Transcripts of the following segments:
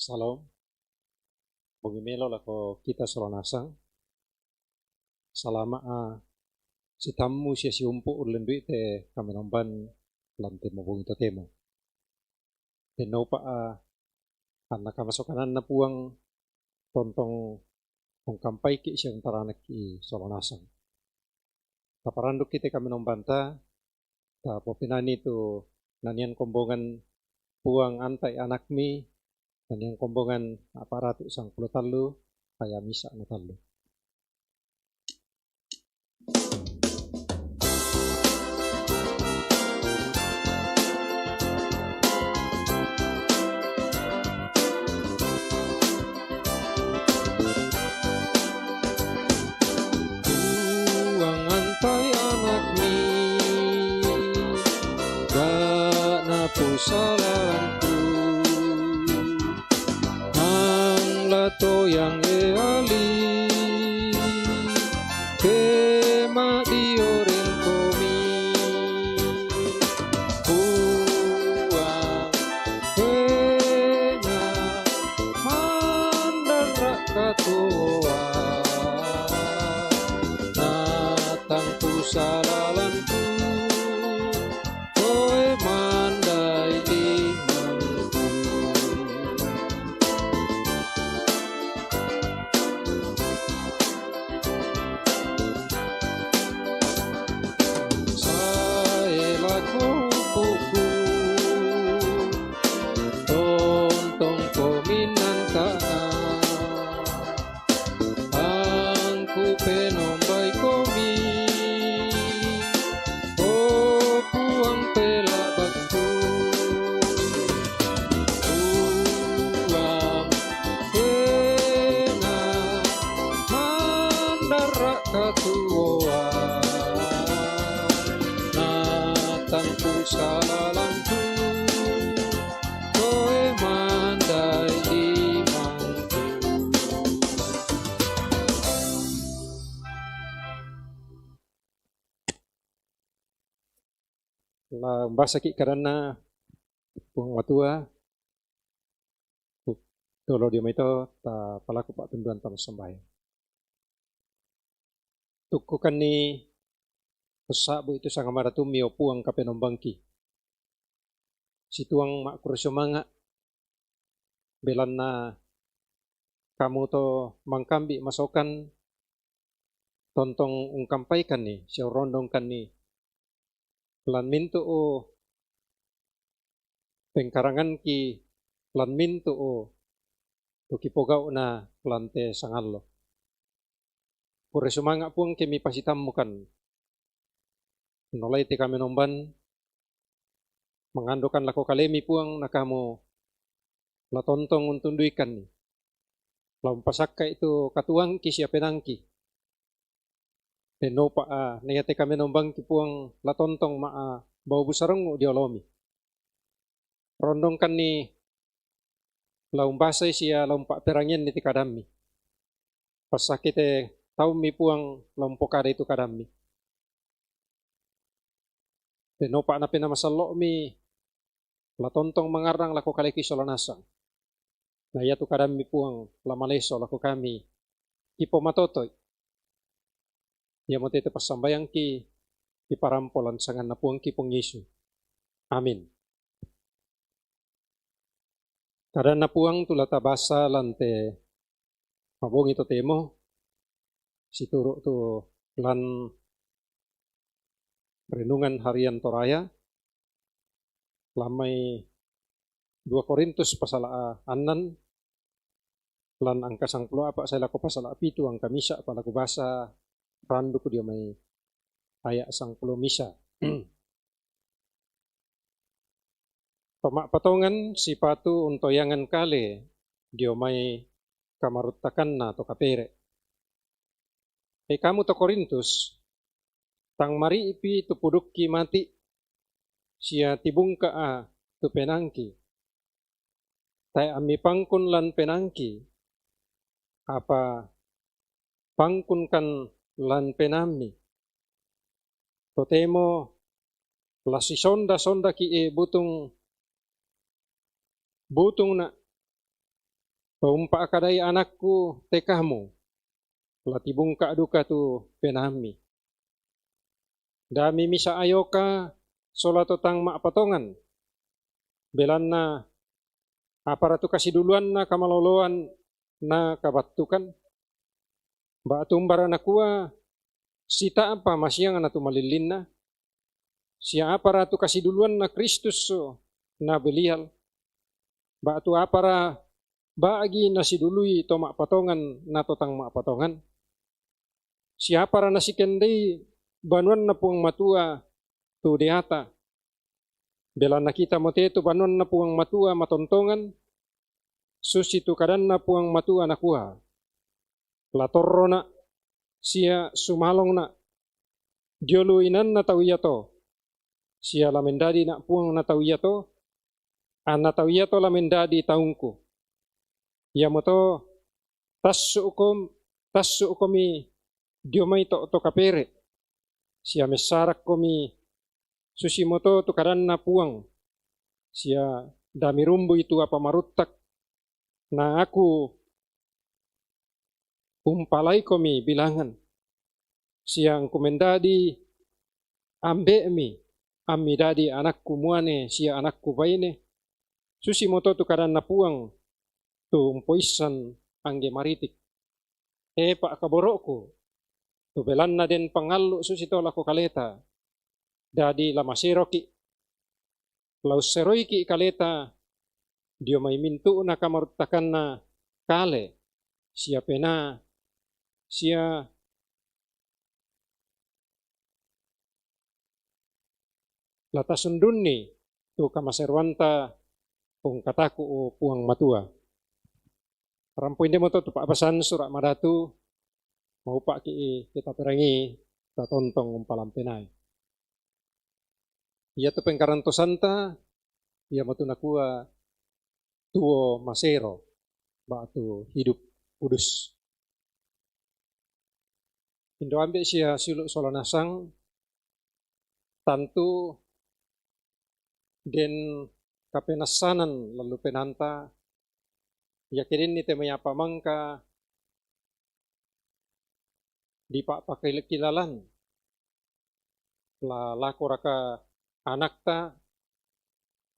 Salam, bogimelo lako kita solonasang. Salama si tamu si umpu ulen duit te kami nomban lante mabung ito temo. Tenopa anak kamasukanan na puang tontong kung kampay ki siyang taranak ki solonasang. Kaparandok kita kami nombanta ta popinani tu nanian kombongan puang antay anak mi nanian kombongan aparatu sang pulutallu kaya misa na tallu. Puang antay anak mi gak na pusalanku ang lato yang eali kema dioren komi puang kena mandara katua natang pusalalanku koe mandai imanku. Saela kupuku tontong kominan kana angku penombay komi o puang pela bakku puang kena mandara katua natang pusalalanku koe mandai imangku. La basa ki karena puang watua tolo dia ito ta palaku pak tunduan tam sembayang. Tukukan ni pesabu itu sang amaratu mio puang kapenombangki. Situang mak kurusyo manga belan na kamu to mangkambi masokan tontong ungkampaikan ni siya rondongkan ni lan mintu o pengkarangan ki lan mintu o tukipogao na lante sangallo. Pure sumanga puang kemi pasitamukan nolai te kami nomban mengandokan lako kalemi puang na kamu latontong untunduikan ni lampasaka itu katuang ki siya penangki penopa neyate kami nombang ki puang latontong bau busarong diolomi rondongkan ni laumbasay siya laumpa perangyan ni ti kadami pasakite tau mi puang laumpokada itu kadami penopa na pinamasalo mi latontong mangarang lako kaleki solonasang na iya tu kadami puang lamaleso lako kami ipo matotoy iya mo tete pasambayang ki iparampolan sangan na puang ki pong Yesu. Amin. Kada na puang tulata basa lante mabong ito temo situro tu lan renungan harian Toraya lamay 2 Korintus pasala anan lan angka 10 apa saya laku pasala 7 ang kamisa palaku basa randu ko dia may aya 10 misa. Pamakpatongan si patu untoyangan kale dia may kamarutakan na to kapere. Kamu to Korintus tang mari ipi tu pudukki mati siya tibungka tu penangki tay ami pangkun lan penangki apa pangkun kan lan penami totemo lasi sonda ki butung na Paumpa kadai anakku tekahmu, latibung ka duka tu penami. Dami misa ayoka sola totang mak patongan. Belanna aparatu kasih duluan na kamaloloan na kabatukan. Ba tumbara nakua sita apa masyang na tumalilin na. Siya aparatu kasih duluan na Kristus so na belial. Ba tu apara baagi nasidului to mak patongan na totang mak patongan. Siapa na si kendai banuan na puang matua tu deata. Bela na kita mote tu banuan na puang matua matontongan. Susi tu kadan na puang matua na kuha. Latorro na siya sumalong na. Diolu inan na tawiyato. Siya lamendadi na puang na tawiyato. Ana tawiyato lamendadi taungku. Ya moto tassu ukomi diomay to kapere. Siya mesarak komi susimoto to karan na puang. Siya damirumbo itu apa marutak na aku umpalay komi bilangan. Siya ang kumendadi ammi dadi anakku muane siya anakku baine. Susimoto to karan na puang tu umpoisan angge maritik. Pak kaborokku. Tu belan na den pangalu susito lako kaleta. Dadi lamaseroki. Laus seroiki kaleta. Dio may mintu na kamarutakan na kale. Siya pena. Siya latasundun ni. Tu kamaserwanta kung kataku o puang matua. Rampuin mo to pak basan surat madatu mau pak kita perangi kita tontong umpalampenai. Ia tu pengkaranto santa ia matu nakua tuo masero batu hidup kudus. Indo ambil sia suluk solanasang tantu den kapenasanan lalu penanta. Yakirin ni temanya pamangka di pak pakai kilalan la lako raka anakta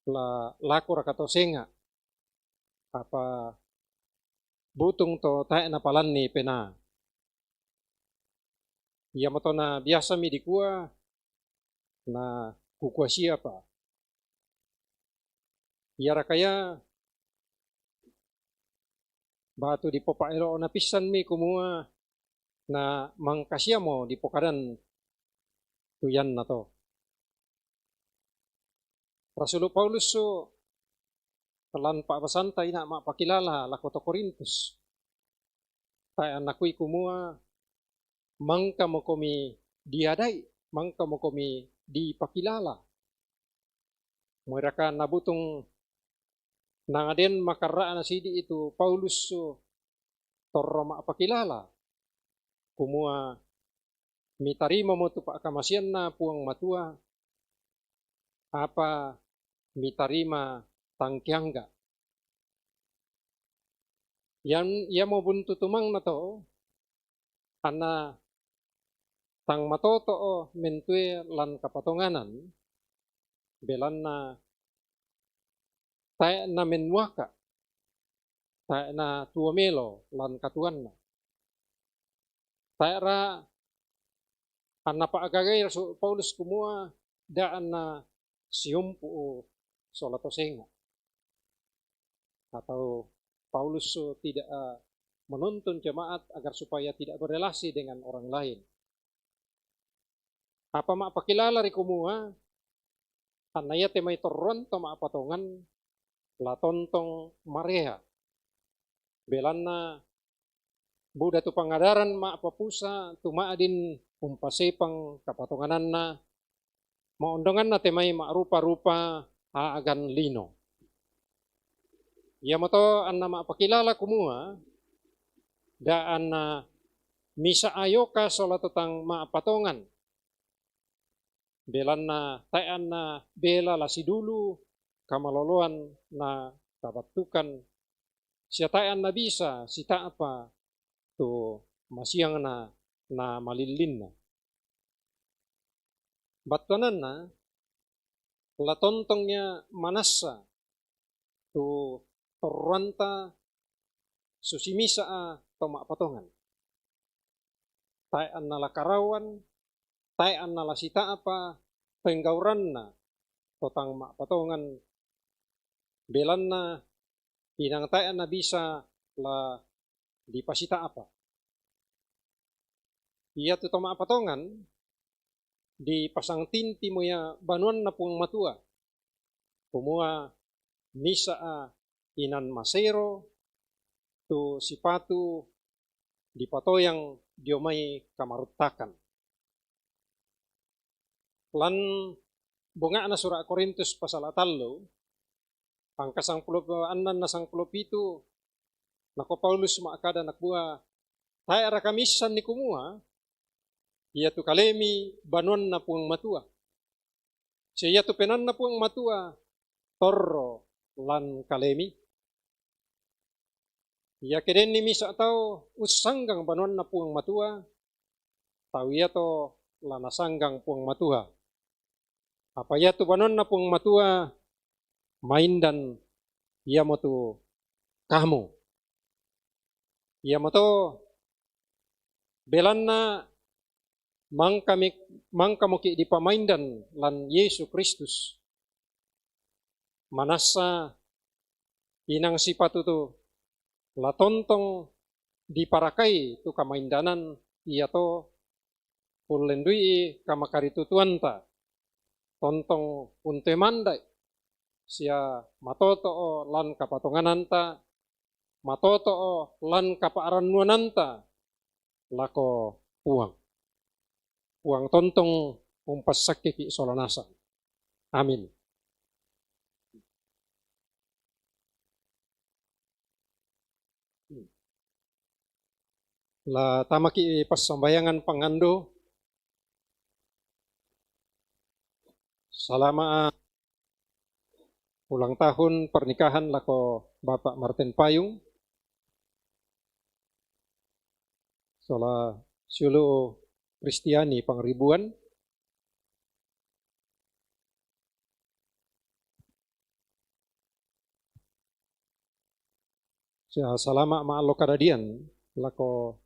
la lako raka tosenga apa butung to tae na palan ni pena. Ia matona biasa mi dikua na kukua siapa. Ia rakaya batu di popa elo na pisan mi kumua na mangkasya mo di pokaran tuyan na to. Rasul Paulus so kalan pa basantay na mapakilala lako to Korintus. Tay anakui kumua mangka mo komi diaday, mangka mo komi dipakilala. Mereka nabutong nangaden makaraan na sidi itu Paulus so torro maapakilala. Kumua mitarima mo tu pak kamasian na puang matua. Apa mitarima tangkiangga. Yan ia mo buntu tumang na to. Ana tang matoto mentue lan kapatonganan. Belan na tae na menwaka, tae na tuamelo lan katuan na. Tae ra anapa agagay Rasul Paulus kumua daan na siyumpu o solatosenga. Atau Paulus so tidak menuntun jemaat agar supaya tidak berrelasi dengan orang lain. Apa mak pakilala ri kumua anaya temay torron to mak patongan latontong mareha. Belan na buda tu pangadaran mak papusa tumaadin umpasepang kapatonganan na maondongan na temay mak rupa-rupa haagan lino. Ia moto anna mak pakilala kumua daan na misa ayoka sola tentang mak patongan. Belan na tayan na bela lasi dulu kamaloloan na kabatukan siya tayan na bisa, si apa, to masiyang na malilin na. Batuanan na, latontong niya manasa, to torwanta, susimisa to maapatongan. Tayan na lakarawan, tayan na lasita apa, penggauran na, totang maapatongan, belan na, inang tayan na bisa, la di pasita apa. Iya to maapatongan, di pasang tinti mo ya banuan na pong matua. Kumua misa inan masero, to sipatu di patoyang diomay kamarutakan. Lan bunga na surah Korintus pasal 3, ang kasangpuluhan na sangpulupitu, nako Paulus maakada nakbuha, tayo rakamisan ni kumua, iya tu kalemi banuan na puang matua. Siya tu penan na puang matua, torro lan kalemi. Iya keden ni misa atau usanggang banuan na puang matua, tau iya to lanasanggang puang matua. Apa iya tu banuan na puang matua, main dan iya mo tu kamu. Iya mo to belan na mangka mo ki di pamaindan lan Yesus Kristus. Manasa inang sipatu tu latontong diparakai tu kamaindanan iya to pulendui kamakaritutuanta tontong unte mandai sia matoto lan kapatongananta matoto lan kapaarannuananta lako puang tontong umpas sakiki solanasa. Amin. La tamaki pasambayangan pangando selama ulang tahun pernikahan lako Bapak Martin Payung. Sola Sulu Kristiani Pangribuan. Salama ma'alo kadadian lako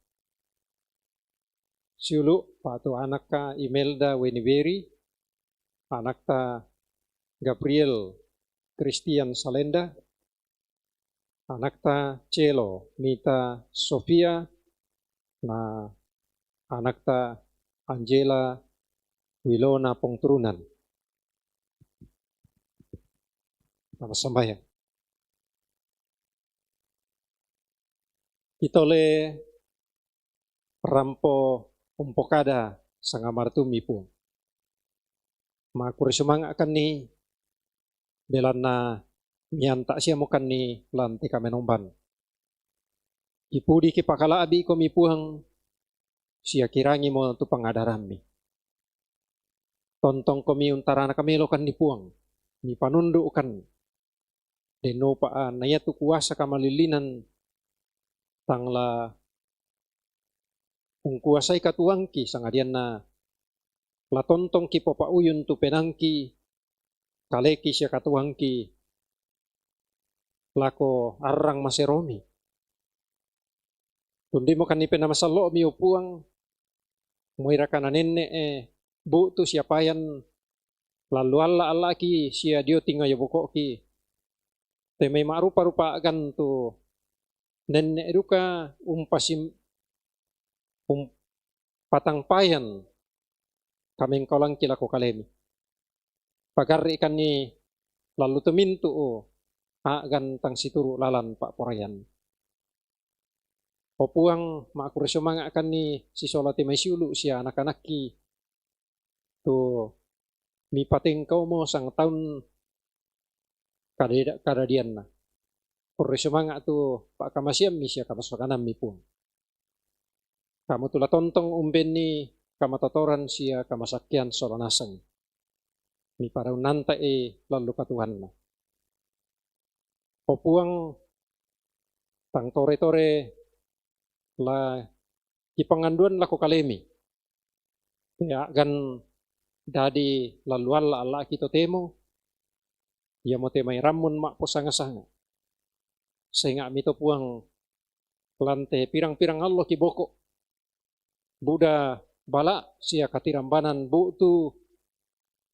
Sulu patu anak ka Imelda Weniberi, anak ta Gabriel Christian Salenda, anak ta Celo Mita Sofia, na anak ta Angela Wilona Pongturunan. Nama sambayan. Itole rampo umpokada sangamartumi po. Makurisumang akan ni belan na nyanta siya mo kan ni lanti kamenomban. Ipudi ki pakalaabi ko mipuhang siya kirangi mo tu pangadarami. Tontong kami untara na kami lokan ni puang, ni panundo kan. Deno paan na tu kuasa kamalilinan tangla kung kuasay katuangki sangadian na latontong ki papauyun tu penangki kaleki siya katuangki lako arang maseromi. Kundi mo kanipin na masalo mi upuang muira ka na nene buto siya payan lalu ala ki siya dio tinga yabuko ki te may marupa-rupa agan tu nene eduka umpasim patang payan kaming kolang kilako kalemi. Pagari kan ni lalu temintu agan tang situru lalan pak porayan. Opuang makurisumang akan ni si solati may siulu siya anak-anak ki tu mi pating kau mo sang tahun kadadian na. Kurisumang tu pak kamasiam mi siya kamaswakanan mi pun. Kamu tula tontong umben ni kamatatoran siya kamasakyan solanasang. Mi paraw nanta lalu katuhan na. Opuang tang tore-tore la kipanganduan lako kalemi. Ya gan dadi lalual ala kito temo, ya mo temay ramun mak posanga-sanga. Sehingga mito puang lante pirang-pirang Allah kiboko. Buda bala sia katirambanan bu tu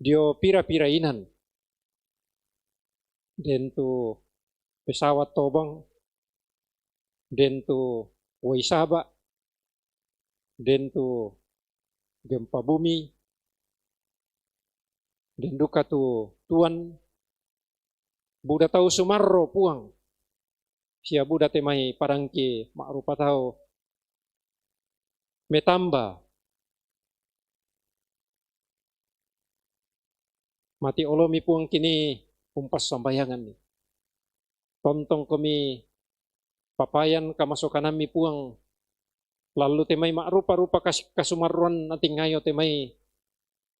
dio pira-pira inan. Den tu pesawat tobang, den tu waisaba, den tu gempa bumi, den duka tu tuan, buda tahu sumarro puang, sia buda temai parangki makrupa tahu metamba, mati olomi puang kini umpas sambayangan ni. Tontong kami papayan kamasokanami puang lalu temai makrupa-rupa kasumarruan nating ngayo temai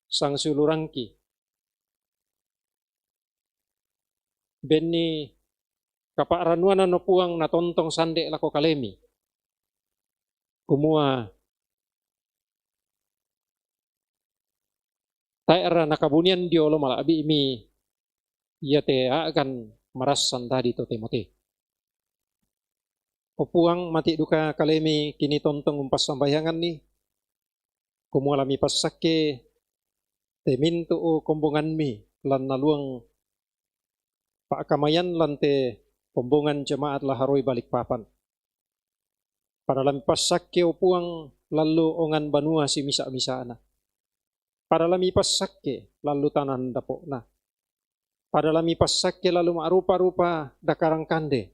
sang sulurangki. Benni kaparanuan no puang na tontong sande lako kalemi. Kumua taera nakabunian diolo malabi imi ia te akan marasan tadi to temote. Opuang mati duka kalemi kini tontong umpas sambayangan ni. Kumua lami pasake temintu o kombongan mi lan naluang paakamayan lante kombongan jemaat laharoi balik papan. Para lami pasake opuang lalu ongan banua si misa-misana. Para lami pasake lalu tanan dapok na. Para lami pasake lalu marupa-rupa dakarang kande.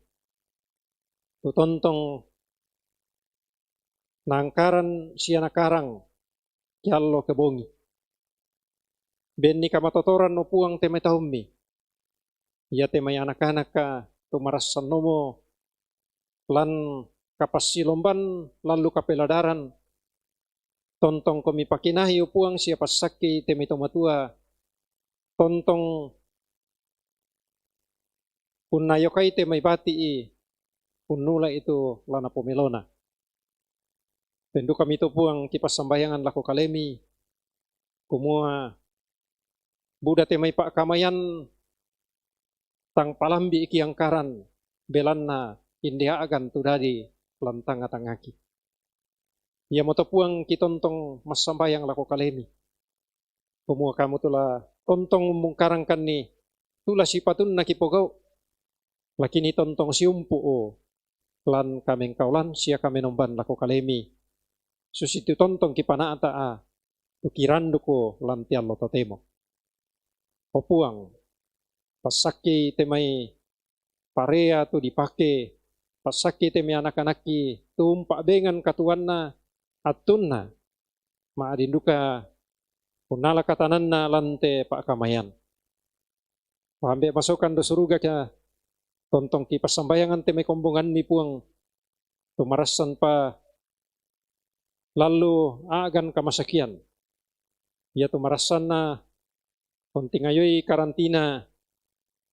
Tutontong nangkaran siana karang kiallo kebongi. Benni kamatotoran no puang temai tahummi. Ia temai anak-anak ka tumarasan nomo lan kapasilomban lalu kapeladaran. Tontong komi pakinahi upuang siapa sakki temai tomatua. Tontong punayokai temai bati punula itu lana pomelona. Tentu kami itu puang kipas sambayangan lako kalemi. Kumua buda temai pak kamayan tang palambi iki angkaran belanna india agan tudadi lantang atangaki. Ia moto puang kitontong mas sambayang lako kalemi. Kumua kamu tula tontong mungkarangkan ni tula sipatun nakipogau. Lakini tontong siumpu o lan kameng kaulan sia kamenomban lako kalemi. Susitu tontong kipanaata a tukiranduko lan tiallo totemo. Opuang pasaki temai parea tu dipake, pasaki temai anak-anaki tumpak bengan katuanna atunna maadinduka punala katananna lante pak kamayan. Pambe masukan do suruga ka tontong kipas sambayangan temai kombongan mi puang tumarasan pa lalu agan kamasakian. Ia tumarasan na kontingayoy karantina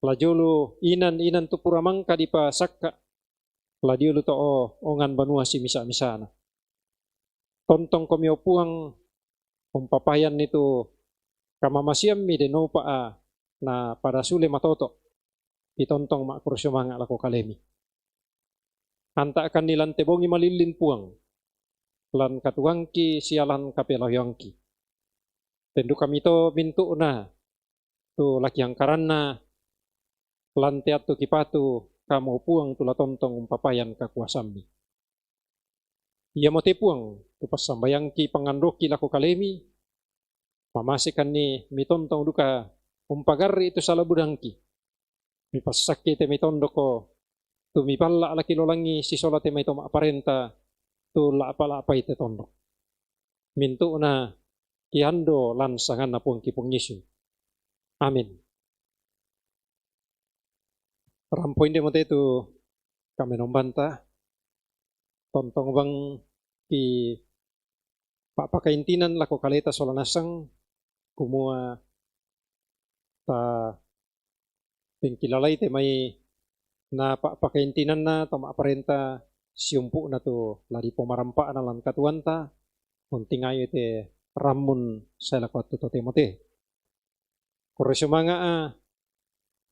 lajolo inan tu puramangka di pa sakka ladiolo to ongan banua si misa-misana. Tontong komio puang umpapayan nito kamamasiam mi denopa a na pada sule matoto itontong makursyomanga lako kalemi. Anta akan nilante bongi malilin puang lan katuangki sialan kapelahyangki. Tendu kami to mintu na tu laki angkaranna lantiat tu kipatu kamu puang tula tontong umpapayan kakuasami. Ia mote puang tu pasambayangki pangandoki lako kalemi mamasikan ni mitontong duka umpagarri itu salah budangki. Mi pasakki te mitondo ko tu mi palla ala kilolangi si sola te maito aparenta tu la apa ite tondo. Mintu na kiando lan sangan na puang kipong Yesu. Amin. Rampoin de mote tu kami nombanta tontong bang ki pak pakaintinan lako kaleta solanasang kumua ta pengkilalai te mai na pakaintinan na tama parenta siyumpu na to ladi pomarampa na lan katuanta unting ayo te ramun sa lakwat to Timote. Kurusyo mga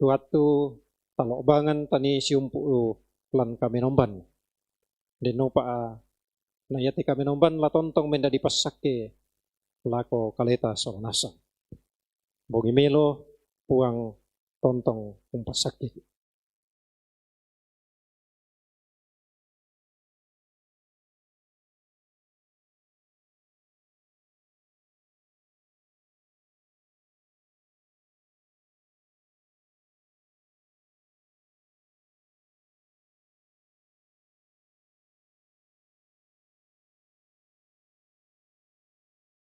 tuatu talobangan tani siyumpu lan kami nomban. Deno pa nayati kami nomban latontong menda di pasake lako kaleta sa nasa. Bogi melo puang tontong umpasakit.